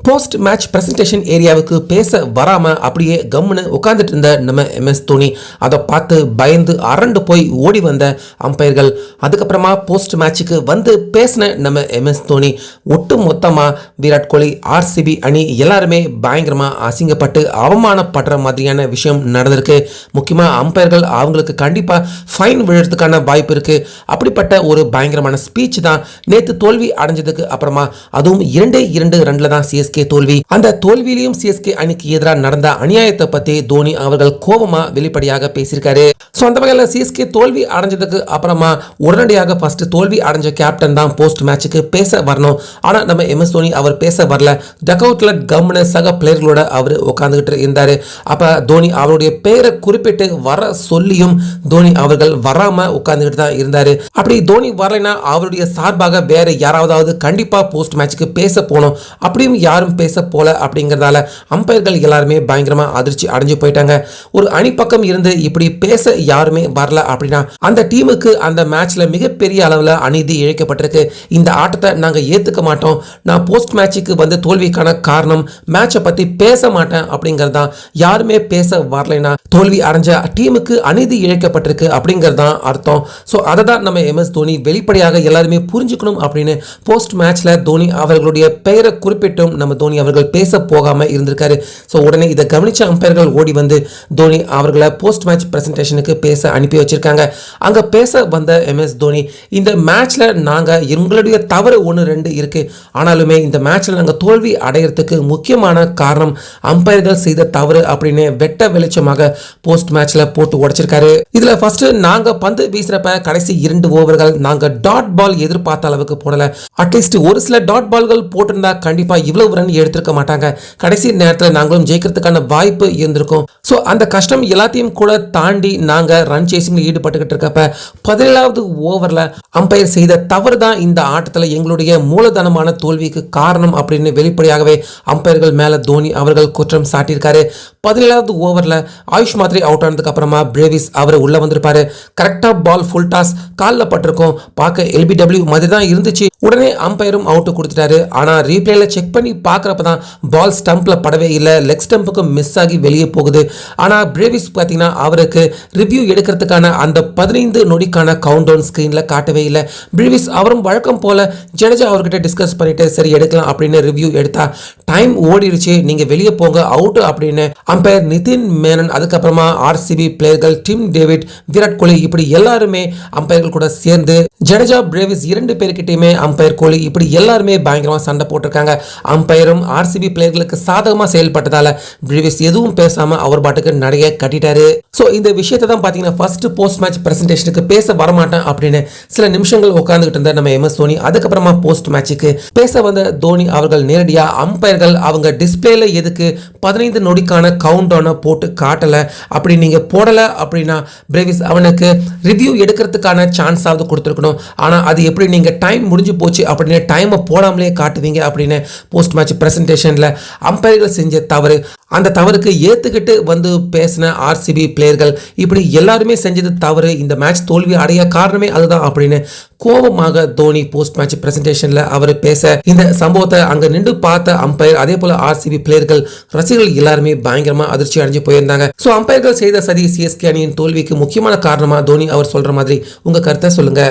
Post match presentation ஏரியாவுக்கு பேச வராம அப்படியே கம்முன்னு உட்கார்ந்துட்டு இருந்த நம்ம MS தோனி அதை பார்த்து பயந்து அரண்டு போய் ஓடி வந்த அம்பையர்கள், அதுக்கப்புறமா போஸ்ட் மேட்சுக்கு வந்து பேசின நம்ம MS தோனி ஒட்டு மொத்தமா விராட் கோலி, RCB அணி எல்லாருமே பயங்கரமா அசிங்கப்பட்டு அவமானப்படுற மாதிரியான விஷயம் நடந்திருக்கு. முக்கியமா அம்பையர்கள் அவங்களுக்கு கண்டிப்பா ஃபைன் விழுறதுக்கான வாய்ப்பு இருக்கு. அப்படிப்பட்ட ஒரு பயங்கரமான ஸ்பீச் தான் நேத்து தோல்வி அடைஞ்சதுக்கு அப்புறமா, அதுவும் 2 ரன்ல தான் CSK தோல்வி. அந்த தோல்வியிலையும் CSK அணிக்கு எதிராக நடந்த அநியாயத்தை பத்தி தோனி அவர்கள் கோபமா வெளிப்படையாக பேசியிருக்காரு. சோ அந்த வகையில CSK தோல்வி அடைஞ்சதுக்கு அப்புறமா உடனடியாக ஃபர்ஸ்ட் தோல்வி அடைஞ்ச கேப்டன் தான் போஸ்ட் மேட்சுக்கு பேச வரணும். ஆனா நம்ம MS தோனி அவர் பேச வரல. டக் அவுட்ல கம்முன்னு சக பிளேயர்களோட அவர் உட்கார்ந்துகிட்டு இருந்தாரு. அப்ப தோனி அவருடைய பெயரை குறிப்பிட்டு வர சொல்லியும் தோனி அவர்கள் வராம உட்கார்ந்துகிட்டு தான் இருந்தாரு. அப்படி தோனி வரலைன்னா அவருடைய சார்பாக வேற யாராவது கண்டிப்பா போஸ்ட் மேட்சுக்கு பேச போனோம். அப்படியும் யாரும் பேச போல அப்படிங்கறதால அம்பையர்கள் எல்லாருமே பயங்கரமா அதிர்ச்சி அடைஞ்சு போயிட்டாங்க. ஒரு அணி பக்கம் இருந்து இப்படி பேச யாருமே வரல அப்படின்னா அந்த டீமுக்கு அந்த மேட்ச்ல மிகப்பெரிய அளவுல அநீதி இழைக்கப்பட்டிருக்கு. இந்த ஆட்டத்தை நாங்க ஏத்துக்க மாட்டோம். நான் போஸ்ட் மேட்சுக்கு வந்து தோல்விக்கான காரணம் மேட்சை பத்தி பேச மாட்டேன் அப்படிங்கறதா. யாருமே பேச வரலைன்னா தோல்வி அடைஞ்ச டீமுக்கு அநீதி இழைக்கப்பட்டிருக்கு அப்படிங்கறதான் அர்த்தம். சோ அதை தான் நம்ம MS தோனி வெளிப்படையாக எல்லாருமே புரிஞ்சுக்கணும் அப்படின்னு போஸ்ட் மேட்ச்ல தோனி அவர்களுடைய பெயரை குறிப்பிட்டும் நம்ம தோனி அவர்கள் பேச போகாம இருந்திருக்காரு. ஸோ உடனே இதை கவனிச்ச அம்பையர்கள் ஓடி வந்து தோனி அவர்களை போஸ்ட் மேட்ச் பிரசன்டேஷனுக்கு பேச அனுப்பி வச்சிருக்காங்க. அங்க பேச வந்த MS தோனி, இந்த மேட்ச்ல நாங்க எங்களுடைய தவறு 1-2 இருக்கு, ஆனாலுமே இந்த மேட்ச்ல நாங்க தோல்வி அடையறதுக்கு முக்கியமான காரணம் அம்பையர்கள் செய்த தவறு அப்படின்னு வெட்ட வெளிச்சமாக போஸ்ட் மேட்ச்ல போட்டு உடைச்சிருக்காரு. இதுல ஃபர்ஸ்ட் நாங்க பந்து வீசுறப்ப கடைசி 2 ஓவர்கள் நாங்க டாட் பால் எதிர்பார்த்த அளவுக்கு போடல. அட்லீஸ்ட் ஒரு சில டாட் பால்கள் போட்டிருந்தா கண்டிப்பா இவ்வளவு ரன் எடுத்திருக்க மாட்டாங்க. கடைசி நேரத்தில் நாங்களும் ஜெயிக்கிறதுக்கான வாய்ப்பு இருந்திருக்கும். சோ அந்த கஷ்டம் எல்லாத்தையும் கூட தாண்டி நாங்க ரன் சேசிங்ல ஈடுபட்டுக்கிட்டு இருக்கப்ப 17வது ஓவர்ல அம்பையர் செய்த தவறு தான் இந்த ஆட்டத்தில் எங்களுடைய மூலதனமான தோல்விக்கு காரணம் அப்படின்னு வெளிப்படையாகவே அம்பையர்கள் மேல தோனி அவர்கள் குற்றம் சாட்டியிருக்காரு. 17வது ஓவர்ல ஆயுஷ் மாத்ரே அவுட் ஆனதுக்கு அப்புறமா பிரேவிஸ் அவர் உள்ள வந்திருப்பாரு. கரெக்டா பால் ஃபுல் டாஸ் காலில் பட்டிருக்கும். பார்க்க LBW மாதிரி தான் இருந்துச்சு. உடனே அம்பையரும் அவுட் கொடுத்துட்டாரு. ஆனா ரீப்ளேல செக் பண்ணி பார்க்கறப்பதான் பால் ஸ்டம்ப்ல படவே இல்லை, லெக் ஸ்டம்புக்கு மிஸ் ஆகி வெளியே போகுது. ஆனா பிரேவிஸ் பார்த்தீங்கன்னா அவருக்கு ரிவ்யூ எடுக்கிறதுக்கான அந்த 15 நொடிக்கான கவுண்ட் டவுன் ஸ்கிரீன்ல காட்டவே இல்லை. பிரேவிஸ் அவரும் வழக்கம் போல ஜடேஜா அவர்கிட்ட டிஸ்கஸ் பண்ணிட்டு சரி எடுக்கலாம் அப்படின்னு ரிவ்யூ எடுத்தா டைம் ஓடிடுச்சு, நீங்க வெளியே போங்க அவுட் அப்படின்னு அம்பையர் நிதின் மேனன், அதுக்கப்புறமா RCB பிளேயர்கள் Tim David, Virat Kohli இப்படி எல்லாருமே அம்பையர்கள் கூட சேர்ந்து ஜடேஜா பிரேவிஸ் 2 பேருக்கிட்டையுமே அம்பையர் கோலி இப்படி எல்லாருமே பயங்கரமா சண்டை போட்டிருக்காங்க. அம்பையரும் RCB பிளேயர்களுக்கு சாதகமா செயல்பட்டதால பிரேவிஸ் எதுவும் பேசாம அவர் பாட்டுக்கு நடைய கட்டிட்டாரு. சோ இந்த விஷயத்தை தான் பாத்தீங்கன்னா ஃபர்ஸ்ட் போஸ்ட் மேட்ச் பிரசன்டேஷனுக்கு பேச வரமாட்டேன் அப்படின்னு சில நிமிஷங்கள் உட்கார்ந்துகிட்டு இருந்த நம்ம MS தோனி, அதுக்கப்புறமா போஸ்ட் மேட்சுக்கு பேச வந்த தோனி அவர்கள் நேரடியா அம்பையர்கள் அவங்க டிஸ்பிளேல எதுக்கு 15 நொடிக்கான கவுண்ட் டவுனை போட்டு காட்டல, அப்படி நீங்க போடல அப்படின்னா பிரேவிஸ் அவனுக்கு ரிவ்யூ எடுக்கிறதுக்கான சான்ஸ் ஆவது கொடுத்துருக்கணும். ஆனா அது எப்படி நீங்க டைம் முடிஞ்சு போச்சு அப்படின்னு டைமை போடாமலே காட்டுவீங்க அப்படின்னு போஸ்ட் மேட்ச் பிரசன்டேஷன்ல அம்பையர்கள் செஞ்ச தவறு. அந்த தவறுக்கு ஏத்துக்கிட்டு வந்து பேசின RCB பிளேயர்கள் இப்படி எல்லாருமே செஞ்சது தவறு, இந்த மேட்ச் தோல்வி அடைய காரணமே அதுதான் அப்படின்னு கோபமாக தோனி போஸ்ட் மேட்ச் பிரசன்டேஷன்ல அவர் பேச, இந்த சம்பவத்தை அங்க நின்று பார்த்த அம்பையர் அதே போல RCB பிளேயர்கள் ரசிகர்கள் எல்லாருமே பயங்கரமா அதிர்ச்சி அடைஞ்சு போயிருந்தாங்க. சோ அம்பையர்கள் செய்த சதி CSK அணியின் தோல்விக்கு முக்கியமான காரணமா தோனி அவர் சொல்ற மாதிரி உங்க கருத்தை சொல்லுங்க.